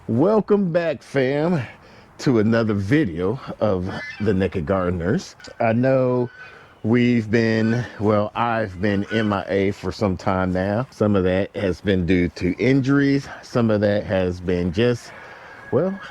Welcome back, fam, to another video of the Naked Gardeners. I know I've been MIA for some time now. Some of that has been due to injuries. Some of that has been just,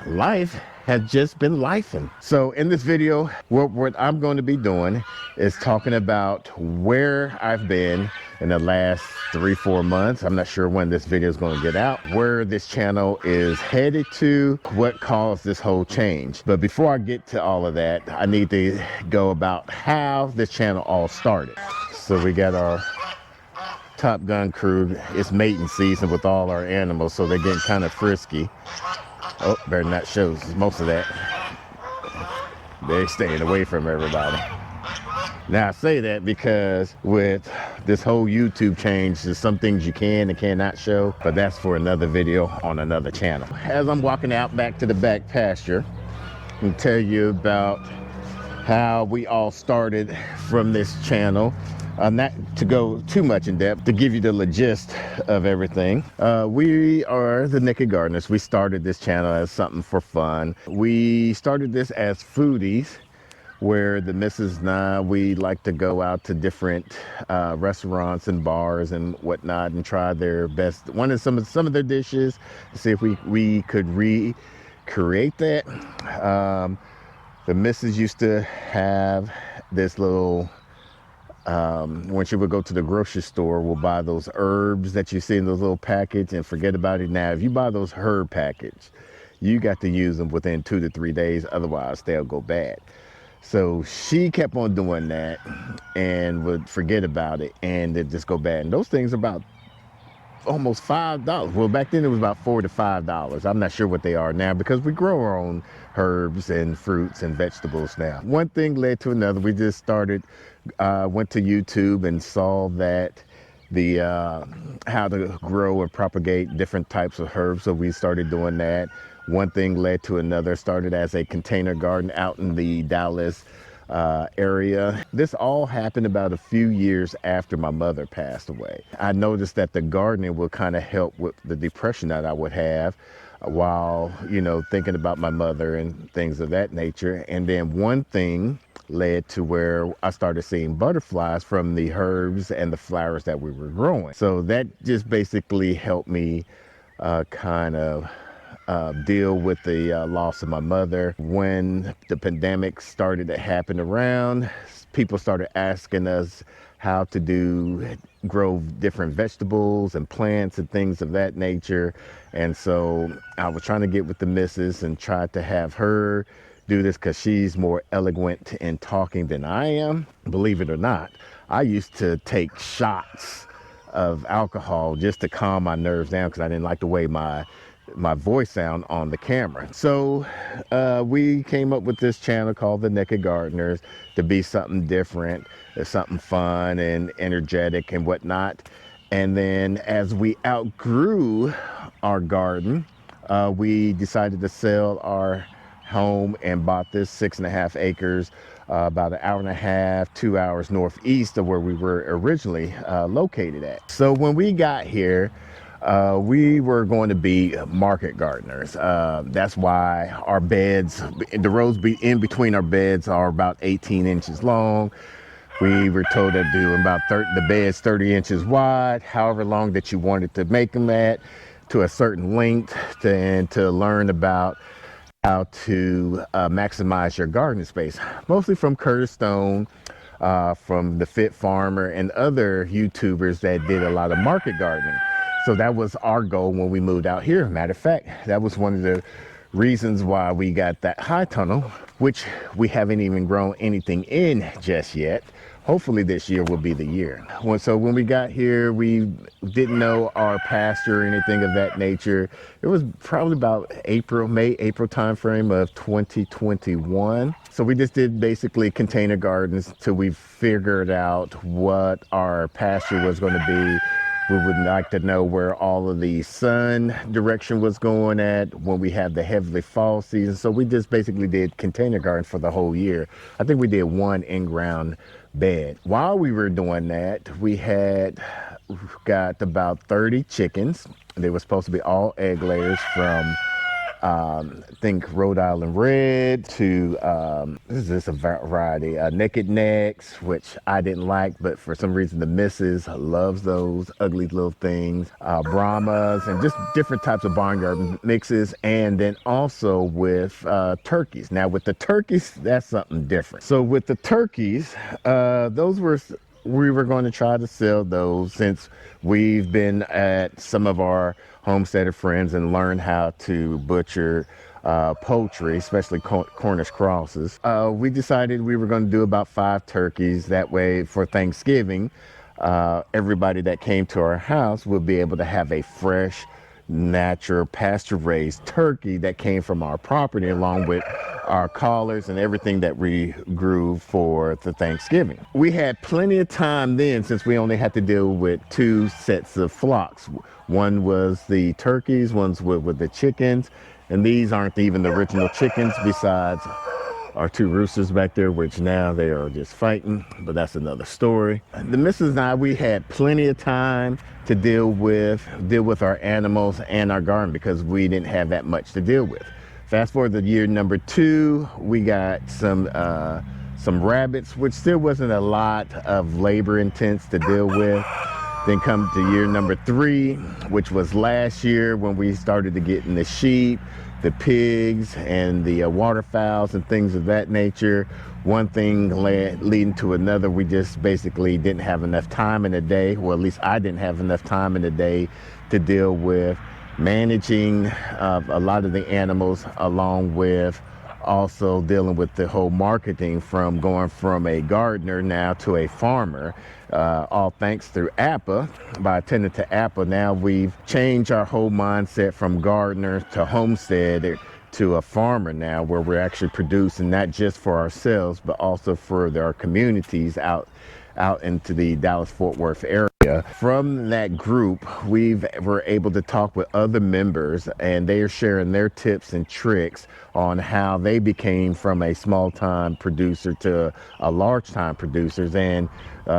life has just been lifing. So in this video, what I'm going to be doing is talking about where I've been in the last 3-4 months. I'm not sure when this video is going to get out, where this channel is headed to, what caused this whole change. But before I get to all of that, I need to go about how this channel all started. So we got our Top Gun crew. It's mating season with all our animals, so they're getting kind of frisky. Oh, better not show most of that. They're staying away from everybody. Now I say that because with this whole YouTube change, there's some things you can and cannot show, but that's for another video on another channel. As I'm walking out back to the back pasture, I can tell you about how we all started from this channel. Not to go too much in depth, to give you the gist of everything. We are the Naked Gardeners. We started this channel as something for fun. We started this as foodies, where the missus and I, we like to go out to different restaurants and bars and whatnot and try their best, some of their dishes, to see if we could recreate that. The missus used to have this little, when she would go to the grocery store, we'll buy those herbs that you see in those little packets, and forget about it. Now, if you buy those herb packets, you got to use them within 2 to 3 days, otherwise they'll go bad. So she kept on doing that and would forget about it, and it just go bad. And those things are about almost $5. Well, back then it was about $4 to $5. I'm not sure what they are now, because we grow our own herbs and fruits and vegetables now. One thing led to another. We just started, went to YouTube and saw that how to grow and propagate different types of herbs. So we started doing that. One thing led to another. Started as a container garden out in the Dallas area. This all happened about a few years after my mother passed away. I noticed that the gardening would kind of help with the depression that I would have while, thinking about my mother and things of that nature. And then one thing led to where I started seeing butterflies from the herbs and the flowers that we were growing. So that just basically helped me deal with the loss of my mother. When the pandemic started to happen around, people started asking us how to grow different vegetables and plants and things of that nature. And so I was trying to get with the missus and try to have her do this, because she's more eloquent in talking than I am. Believe it or not, I used to take shots of alcohol just to calm my nerves down, because I didn't like the way my voice sound on the camera. So we came up with this channel called the Naked Gardeners to be something different, something fun and energetic and whatnot. And then as we outgrew our garden, we decided to sell our home and bought this 6.5 acres, about an hour and a half, 2 hours northeast of where we were originally located at. So when we got here, we were going to be market gardeners. That's why our beds, the rows in between our beds, are about 18 inches long. We were told to do about the beds 30 inches wide, however long that you wanted to make them at, to a certain length, and to learn about how to maximize your garden space, mostly from Curtis Stone, from the Fit Farmer and other YouTubers that did a lot of market gardening. So that was our goal when we moved out here. Matter of fact, that was one of the reasons why we got that high tunnel, which we haven't even grown anything in just yet. Hopefully this year will be the year. So when we got here, we didn't know our pasture or anything of that nature. It was probably about May, April timeframe of 2021. So we just did basically container gardens till we figured out what our pasture was going to be. We would like to know where all of the sun direction was going at when we had the heavily fall season. So we just basically did container garden for the whole year. I think we did one in-ground bed. While we were doing that, we had got about 30 chickens. They were supposed to be all egg layers from think Rhode Island Red to this is just a variety. Naked Necks, which I didn't like, but for some reason the missus loves those ugly little things. Brahmas and just different types of barnyard mixes, and then also with turkeys. Now with the turkeys, that's something different. So with the turkeys, those were we were going to try to sell those since we've been at some of our homesteader friends and learned how to butcher poultry, especially Cornish crosses. We decided we were going to do about 5 turkeys. That way for Thanksgiving, everybody that came to our house would be able to have a fresh, natural, pasture-raised turkey that came from our property, along with our collars and everything that we grew for the Thanksgiving. We had plenty of time then, since we only had to deal with 2 sets of flocks. One was the turkeys, one's with the chickens, and these aren't even the original chickens, besides our 2 roosters back there, which now they are just fighting, but that's another story. The missus and I, we had plenty of time to deal with our animals and our garden because we didn't have that much to deal with. Fast forward to year number 2, we got some rabbits, which still wasn't a lot of labor intense to deal with. Then come to year number 3, which was last year, when we started to get in the sheep, the pigs, and the waterfowls and things of that nature. One thing leading to another. We just basically didn't have enough time in the day, well, at least I didn't have enough time in the day to deal with managing a lot of the animals, along with also dealing with the whole marketing, from going from a gardener now to a farmer, all thanks through APA. By attending to APA, now we've changed our whole mindset from gardener to homesteader to a farmer now, where we're actually producing not just for ourselves, but also for our communities out into the Dallas-Fort Worth area. From that group, we're able to talk with other members, and they are sharing their tips and tricks on how they became from a small-time producer to a large-time producers. And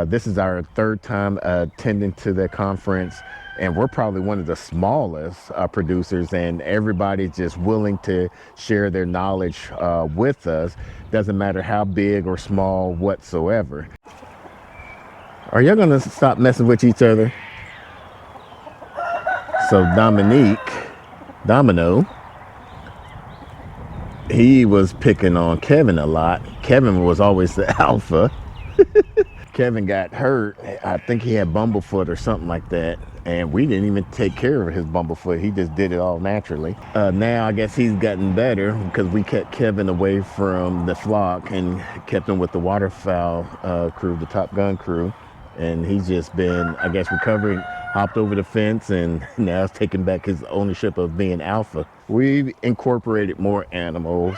this is our 3rd time attending to the conference, and we're probably one of the smallest producers, and everybody's just willing to share their knowledge with us. Doesn't matter how big or small whatsoever. Are y'all gonna stop messing with each other? So Domino, he was picking on Kevin a lot. Kevin was always the alpha. Kevin got hurt. I think he had bumblefoot or something like that. And we didn't even take care of his bumblefoot. He just did it all naturally. Now I guess he's gotten better because we kept Kevin away from the flock and kept him with the waterfowl crew, the Top Gun crew. And he's just been, I guess, recovering, hopped over the fence, and now he's taking back his ownership of being alpha. We've incorporated more animals,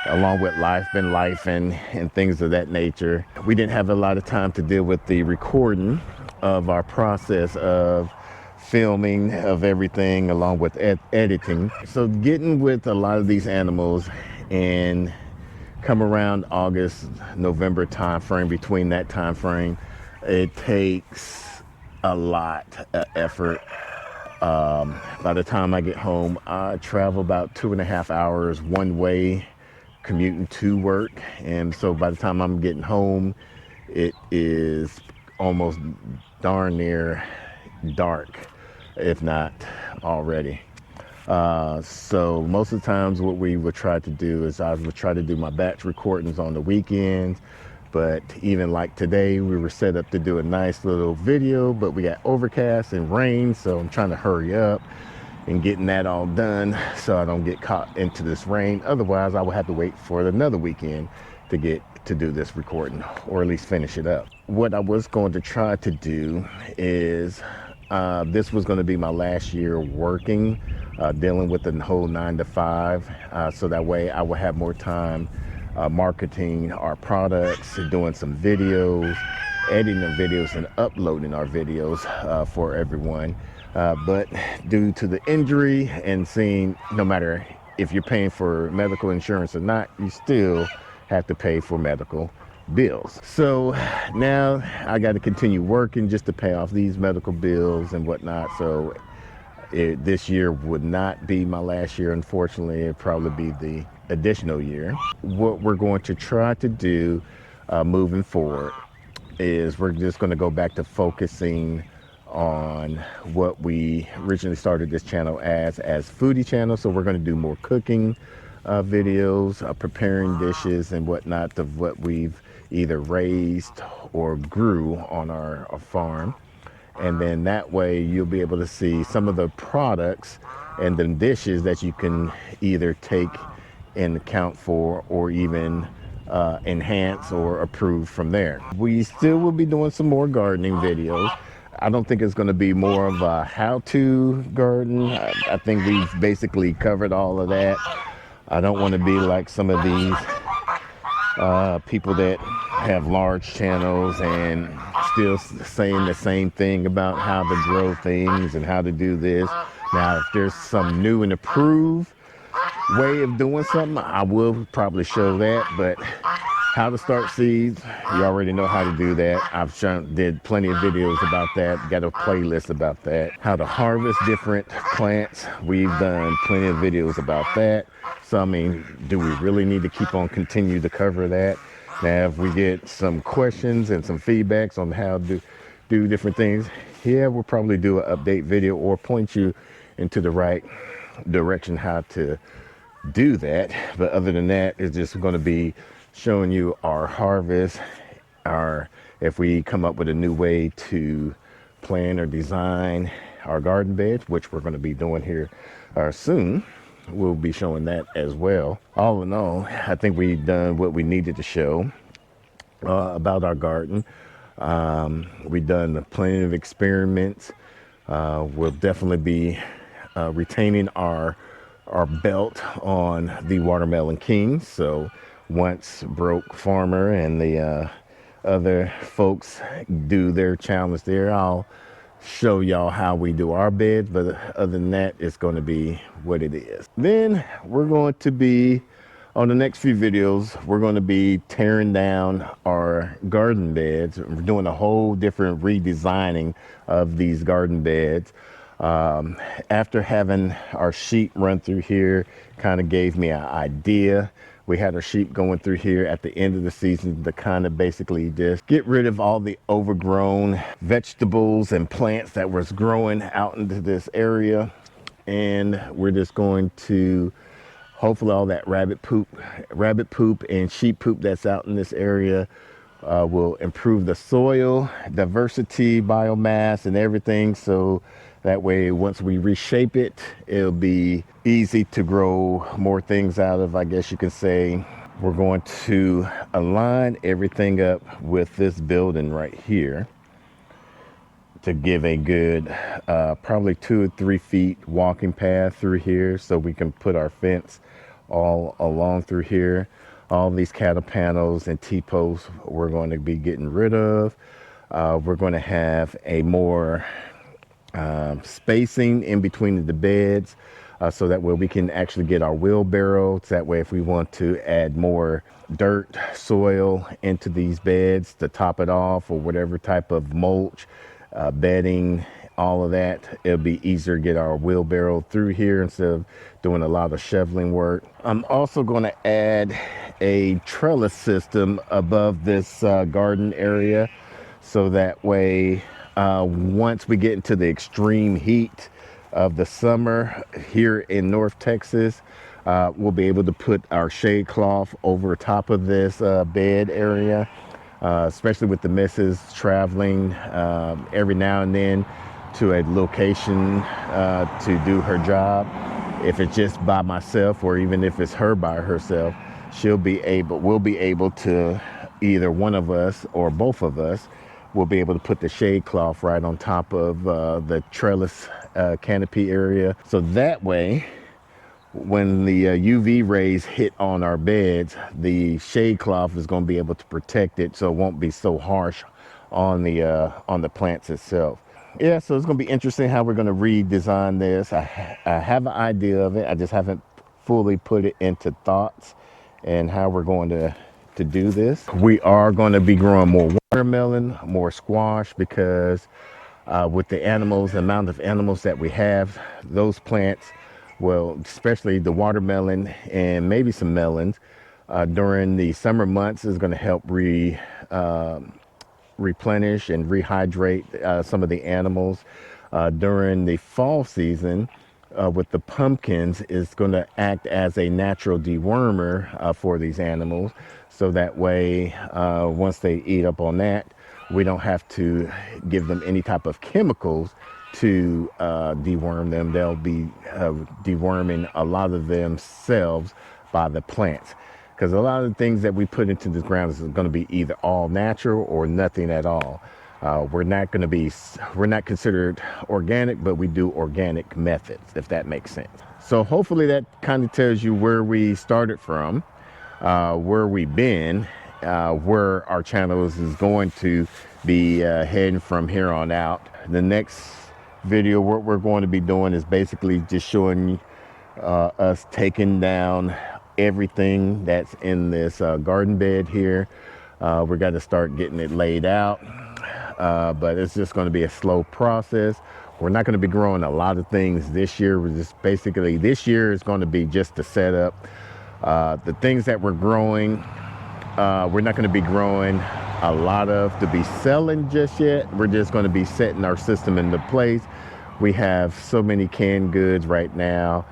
along with life and things of that nature. We didn't have a lot of time to deal with the recording of our process of filming of everything, along with editing. So getting with a lot of these animals, and come around August, November time frame, between that time frame, it takes a lot of effort. By the time I get home, I travel about 2.5 hours one way, commuting to work. And so by the time I'm getting home, it is almost darn near dark, if not already. So most of the times what we would try to do is I would try to do my batch recordings on the weekends. But even like today, we were set up to do a nice little video, but we got overcast and rain, so I'm trying to hurry up and getting that all done so I don't get caught into this rain. Otherwise, I would have to wait for another weekend to get to do this recording, or at least finish it up. What I was going to try to do is, this was going to be my last year working, dealing with the whole 9 to 5, so that way I will have more time marketing our products, doing some videos, editing the videos, and uploading our videos for everyone. But due to the injury, and seeing no matter if you're paying for medical insurance or not, you still have to pay for medical bills. So now I got to continue working just to pay off these medical bills and whatnot. So This year would not be my last year, unfortunately. It'd probably be the additional year. What we're going to try to do moving forward is we're just going to go back to focusing on what we originally started this channel as foodie channel. So we're going to do more cooking videos, preparing dishes and whatnot of what we've either raised or grew on our farm. And then that way you'll be able to see some of the products and the dishes that you can either take in account for or even enhance or improve from there. We still will be doing some more gardening videos. I don't think it's going to be more of a how-to garden. I think we've basically covered all of that. I don't want to be like some of these people that have large channels and still saying the same thing about how to grow things and how to do this. Now, if there's some new and improved way of doing something, I will probably show that. But how to start seeds, you already know how to do that. I've did plenty of videos about that, got a playlist about that. How to harvest different plants, we've done plenty of videos about that. So I mean, do we really need to continue to cover that? Now, if we get some questions and some feedbacks on how to do different things, yeah, we'll probably do an update video or point you into the right direction how to do that. But other than that, it's just going to be showing you our harvest, if we come up with a new way to plan or design our garden beds, which we're going to be doing here soon. We'll be showing that as well. All in all, I think we've done what we needed to show about our garden. We've done plenty of experiments. We'll definitely be retaining our belt on the Watermelon King. So once Broke Farmer and the other folks do their challenge there, I'll show y'all how we do our beds. But other than that, it's going to be what it is. Then we're going to be, on the next few videos, we're going to be tearing down our garden beds. We're doing a whole different redesigning of these garden beds. After having our sheep run through here, kind of gave me an idea. We had our sheep going through here at the end of the season to kind of basically just get rid of all the overgrown vegetables and plants that was growing out into this area. And we're just going to, hopefully all that rabbit poop and sheep poop that's out in this area will improve the soil diversity, biomass and everything. So that way, once we reshape it, it'll be easy to grow more things out of, I guess you can say. We're going to align everything up with this building right here to give a good, probably 2 or 3 feet walking path through here, so we can put our fence all along through here. All these cattle panels and T-posts we're going to be getting rid of. We're going to have a more spacing in between the beds, so that way we can actually get our wheelbarrow. So that way if we want to add more dirt, soil into these beds to top it off, or whatever type of mulch, bedding, all of that, it'll be easier to get our wheelbarrow through here instead of doing a lot of shoveling work. I'm also going to add a trellis system above this garden area, so that way once we get into the extreme heat of the summer here in North Texas, we'll be able to put our shade cloth over top of this bed area, especially with the missus traveling every now and then to a location to do her job. If it's just by myself, or even if it's her by herself, we'll be able to, either one of us or both of us will be able to put the shade cloth right on top of the trellis canopy area. So that way, when the UV rays hit on our beds, the shade cloth is going to be able to protect it, so it won't be so harsh on the plants itself. Yeah, so it's going to be interesting how we're going to redesign this. I have an idea of it. I just haven't fully put it into thoughts and how we're going to do this. We are going to be growing more watermelon, more squash, because With the animals, the amount of animals that we have, those plants, well, especially the watermelon and maybe some melons, during the summer months is going to help replenish and rehydrate some of the animals. During the fall season, with the pumpkins, is going to act as a natural dewormer for these animals. So that way, once they eat up on that, we don't have to give them any type of chemicals to deworm them. They'll be deworming a lot of themselves by the plants. Because a lot of the things that we put into the ground is going to be either all natural or nothing at all. We're not considered organic, but we do organic methods, if that makes sense. So hopefully that kind of tells you where we started from, where we've been, where our channels is going to be heading from here on out. The next video, what we're going to be doing is basically just showing us taking down everything that's in this garden bed here. We're going to start getting it laid out, but it's just going to be a slow process. We're not going to be growing a lot of things this year. We're just basically, this year is going to be just the setup. The things that we're growing, we're not going to be growing a lot of to be selling just yet. We're just going to be setting our system into place. We have so many canned goods right now,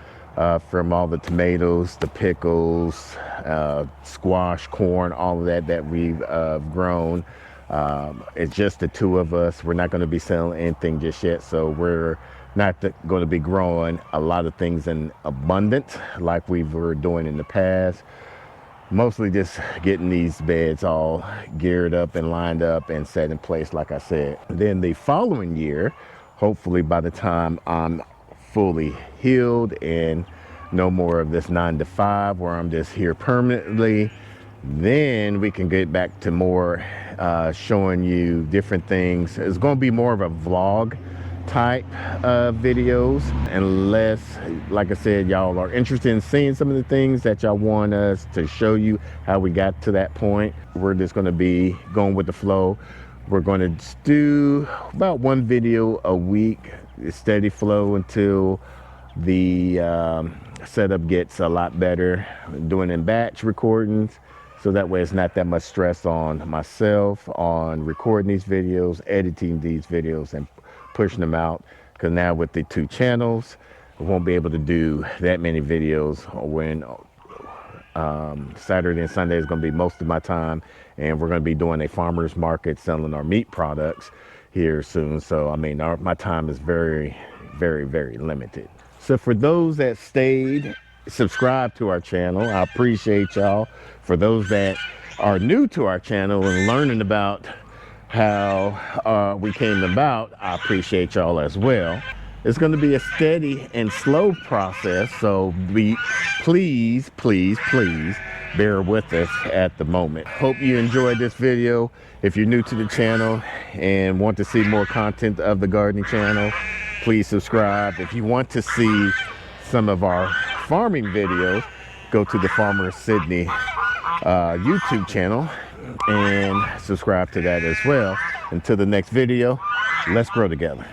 from all the tomatoes, the pickles, squash, corn, all of that we've grown. It's just the two of us. We're not going to be selling anything just yet, so we're not going to be growing a lot of things in abundance like we were doing in the past. Mostly just getting these beds all geared up and lined up and set in place, like I said. Then the following year, hopefully by the time I'm fully healed and no more of this 9 to 5 where I'm just here permanently, then we can get back to more showing you different things. It's going to be more of a vlog type videos, unless, like I said, y'all are interested in seeing some of the things that y'all want us to show you how we got to that point. We're just going to be going with the flow. We're going to do about one video a week, steady flow, until the setup gets a lot better. Doing in batch recordings, so that way it's not that much stress on myself on recording these videos, editing these videos, and pushing them out. Because now with the 2 channels, we won't be able to do that many videos when Saturday and Sunday is going to be most of my time, and we're going to be doing a farmer's market selling our meat products here soon. So I mean, my time is very, very, very limited. So for those that stayed, subscribe to our channel, I appreciate y'all. For those that are new to our channel and learning about how we came about, I appreciate y'all as well. It's going to be a steady and slow process, so please bear with us at the moment. Hope you enjoyed this video. If you're new to the channel and want to see more content of the gardening channel, please subscribe. If you want to see some of our farming videos, go to the Farmer Sydney YouTube channel and subscribe to that as well. Until the next video, let's grow together.